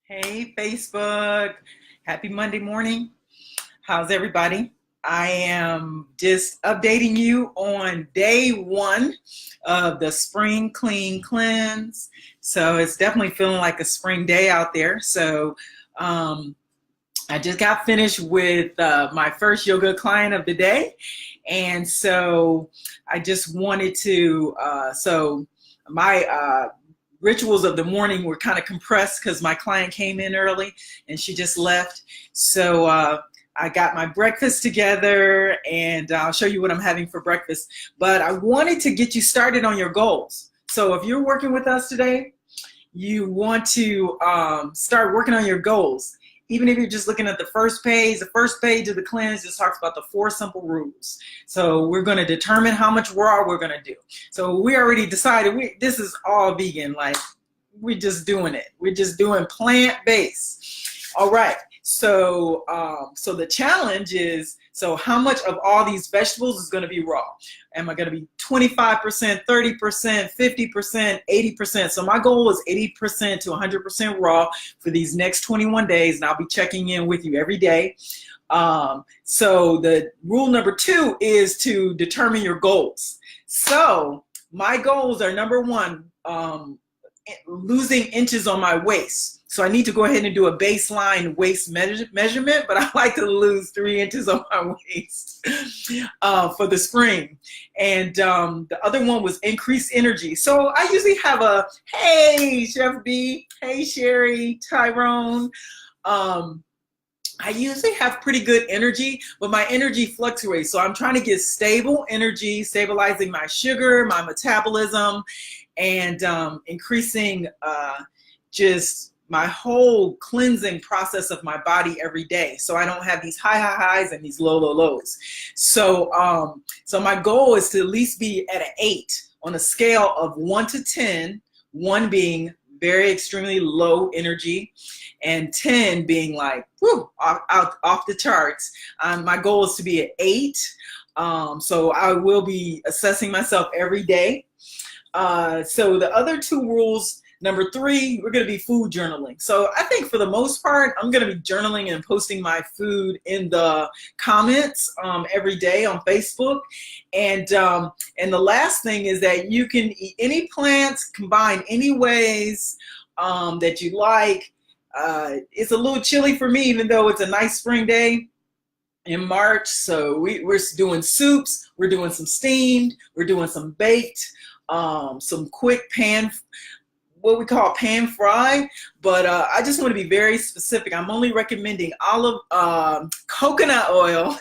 Hey, Facebook. Happy Monday morning. How's everybody? I am just updating you on day one of the spring clean cleanse. So it's definitely feeling like a spring day out there. Um, I just got finished with my first yoga client of the day. And so I just wanted to, my rituals of the morning were kind of compressed because my client came in early and she just left. So I got my breakfast together and I'll show you what I'm having for breakfast. But I wanted to get you started on your goals. So if you're working with us today, you want to start working on your goals. Even if you're just looking at the first page of the cleanse just talks about the 4 simple rules. So we're going to determine how much raw we're going to do. So we already decided this is all vegan. Like, we're just doing it. We're just doing plant-based. All right. So the challenge is, so how much of all these vegetables is going to be raw? Am I going to be 25%, 30%, 50%, 80%? So my goal is 80% to 100% raw for these next 21 days, and I'll be checking in with you every day. So the rule number 2 is to determine your goals. So my goals are, number 1, losing inches on my waist. So I need to go ahead and do a baseline waist measurement, but I like to lose 3 inches on my waist for the spring. And the other one was increased energy. So I usually have hey, Chef B, hey, Sherry, Tyrone. I usually have pretty good energy, but my energy fluctuates. So I'm trying to get stable energy, stabilizing my sugar, my metabolism, and increasing just my whole cleansing process of my body every day. So I don't have these high highs and these low lows. So my goal is to at least be at an 8 on a scale of 1 to 10, 1 being very extremely low energy, and 10 being like, whew, off the charts. My goal is to be at 8. So I will be assessing myself every day. So the other 2 rules, number 3, we're going to be food journaling. So I think for the most part, I'm going to be journaling and posting my food in the comments every day on Facebook. And the last thing is that you can eat any plants, combine any ways that you like. It's a little chilly for me, even though it's a nice spring day in March. So we're doing soups, we're doing some steamed, we're doing some baked, some quick what we call pan fry, but I just want to be very specific. I'm only recommending coconut oil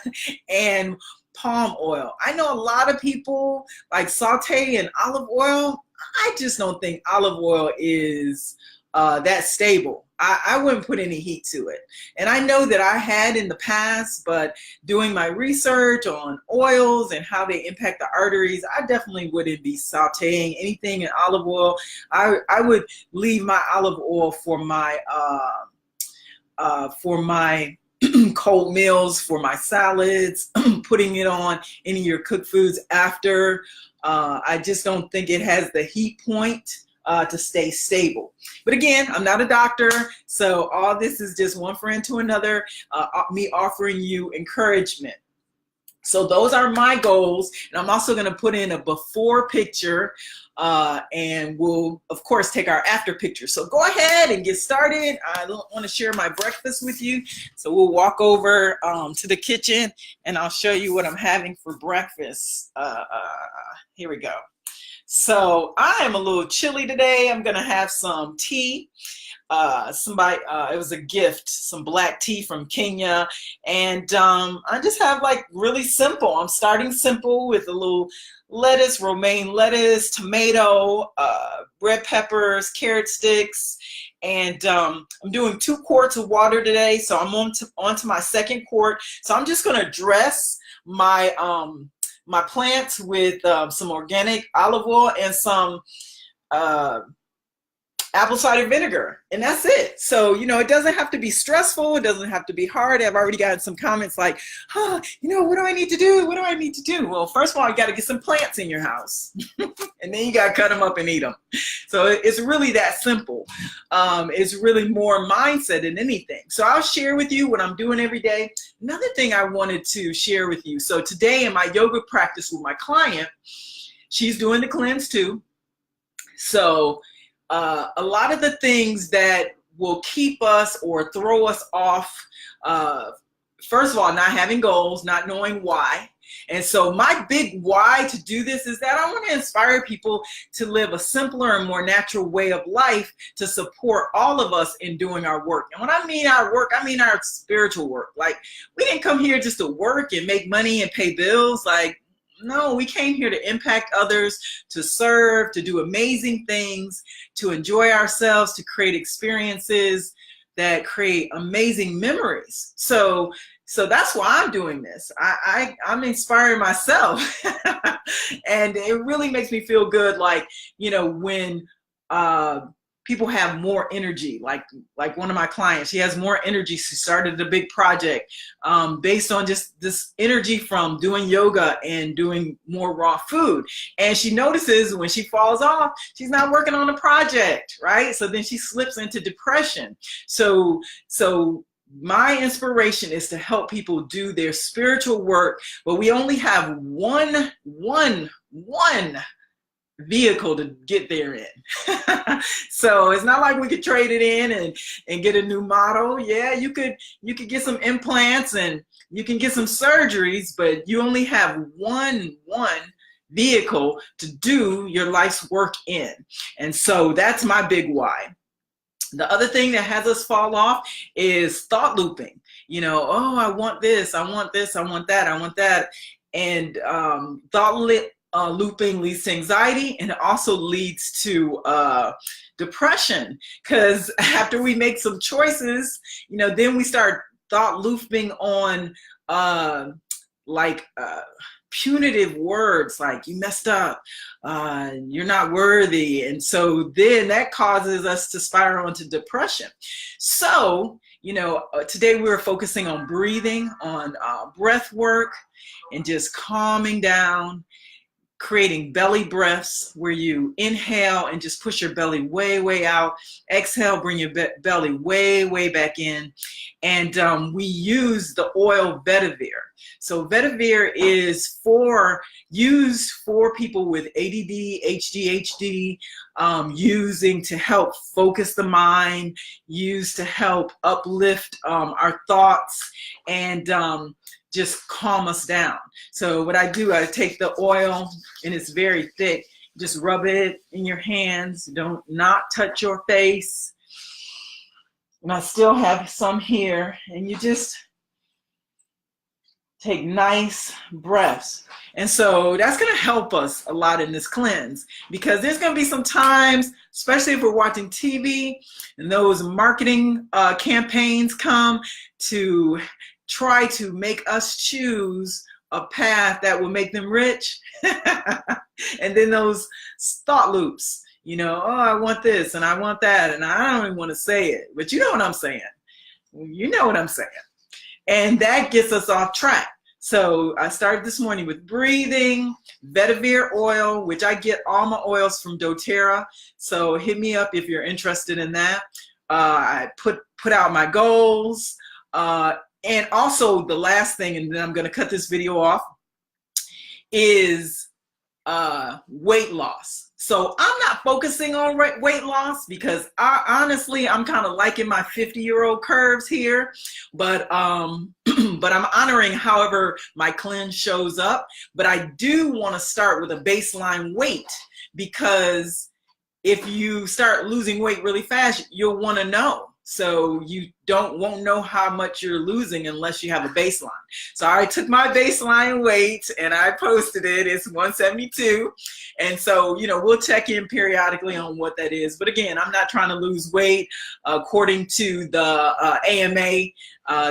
and palm oil. I know a lot of people like saute in olive oil. I just don't think olive oil is that stable. I wouldn't put any heat to it. And I know that I had in the past, but doing my research on oils and how they impact the arteries, I definitely wouldn't be sauteing anything in olive oil. I would leave my olive oil for my cold meals, for my salads, putting it on any of your cooked foods after. I just don't think it has the heat point to stay stable. But again, I'm not a doctor, so all this is just one friend to another, me offering you encouragement. So those are my goals, and I'm also going to put in a before picture, and we'll of course take our after picture. So go ahead and get started. I want to share my breakfast with you, so we'll walk over to the kitchen and I'll show you what I'm having for breakfast. Here we go. So I am a little chilly today. I'm gonna have some tea. It was a gift, some black tea from Kenya, and I just have like really simple. I'm starting simple with a little lettuce, romaine lettuce, tomato, red peppers, carrot sticks, and I'm doing 2 quarts of water today. So I'm on to my 2nd quart. So I'm just gonna dress my my plants with some organic olive oil and some apple cider vinegar, and that's it. So, you know, it doesn't have to be stressful. It doesn't have to be hard. I've already gotten some comments like, oh, you know, what do I need to do? What do I need to do? Well, first of all, you got to get some plants in your house and then you got to cut them up and eat them. So it's really that simple. It's really more mindset than anything. So I'll share with you what I'm doing every day. Another thing I wanted to share with you. So today in my yoga practice with my client, she's doing the cleanse too. So a lot of the things that will keep us or throw us off, first of all, not having goals, not knowing why. And so my big why to do this is that I want to inspire people to live a simpler and more natural way of life to support all of us in doing our work. And when I mean our work, I mean our spiritual work. Like, we didn't come here just to work and make money and pay bills. Like, no, we came here to impact others, to serve, to do amazing things, to enjoy ourselves, to create experiences that create amazing memories. So that's why I'm doing this. I'm inspiring myself. And it really makes me feel good, like, you know, when people have more energy, like one of my clients, she has more energy. She started a big project based on just this energy from doing yoga and doing more raw food. And she notices when she falls off, she's not working on the project, right? So then she slips into depression. So my inspiration is to help people do their spiritual work, but we only have one vehicle to get there in. So it's not like we could trade it in and get a new model. Yeah, you could get some implants and you can get some surgeries, but you only have one vehicle to do your life's work in. And so that's my big why. The other thing that has us fall off is thought looping. You know, oh, I want this, I want this, I want that, I want that. And looping leads to anxiety, and it also leads to depression, because after we make some choices, you know, then we start thought looping on punitive words like you messed up, you're not worthy. And so then that causes us to spiral into depression. So, you know, today we're focusing on breathing, on breath work, and just calming down, creating belly breaths where you inhale and just push your belly way, way out. Exhale, bring your belly way, way back in. And we use the oil vetiver. So vetiver is used for people with ADD, ADHD, using to help focus the mind, used to help uplift our thoughts, and just calm us down. So what I do, I take the oil, and it's very thick, just rub it in your hands, not touch your face. And I still have some here, and you just take nice breaths. And so that's going to help us a lot in this cleanse, because there's going to be some times, especially if we're watching TV and those marketing campaigns come to try to make us choose a path that will make them rich. And then those thought loops, you know, oh, I want this and I want that, and I don't even want to say it, but you know what I'm saying. You know what I'm saying. And that gets us off track. So I started this morning with breathing, vetiver oil, which I get all my oils from doTERRA. So hit me up if you're interested in that. I put out my goals. And also the last thing, and then I'm going to cut this video off, is weight loss. So I'm not focusing on weight loss, because honestly, I'm kind of liking my 50-year-old curves here, but I'm honoring however my cleanse shows up. But I do want to start with a baseline weight, because if you start losing weight really fast, you'll want to know. So you won't know how much you're losing unless you have a baseline. So I took my baseline weight and I posted it. It's 172. And so, you know, we'll check in periodically on what that is. But again, I'm not trying to lose weight. According to the AMA,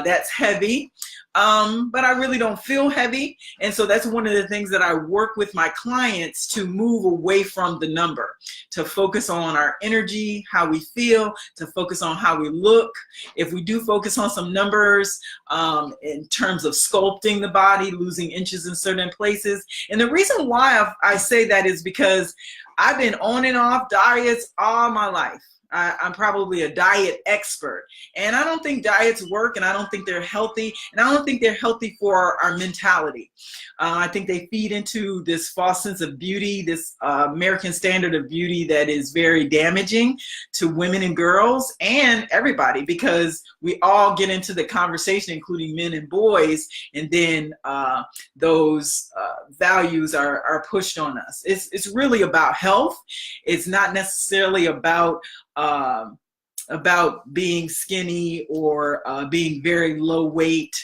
that's heavy. but I really don't feel heavy. And so that's one of the things that I work with my clients to move away from the number, to focus on our energy, how we feel, to focus on how we look. If we do focus on some numbers in terms of sculpting the body, losing inches in certain places. And the reason why I say that is because I've been on and off diets all my life. I'm probably a diet expert, and I don't think diets work, and I don't think they're healthy, and I don't think they're healthy for our mentality. I think they feed into this false sense of beauty, this American standard of beauty that is very damaging to women and girls and everybody, because we all get into the conversation, including men and boys, and then those values are pushed on us. It's really about health. It's not necessarily about being skinny or being very low weight.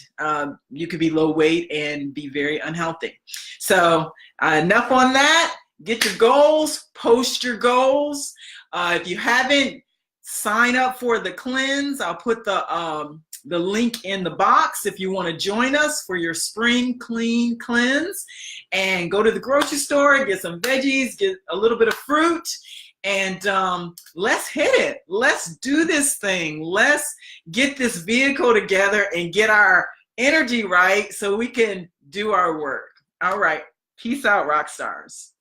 You could be low weight and be very unhealthy. So enough on that. Get your goals, post your goals. If you haven't signed up for the cleanse, I'll put the link in the box if you want to join us for your spring clean cleanse, and go to the grocery store, get some veggies, get a little bit of fruit, and let's hit it. Let's do this thing. Let's get this vehicle together and get our energy right so we can do our work. All right. Peace out, rock stars.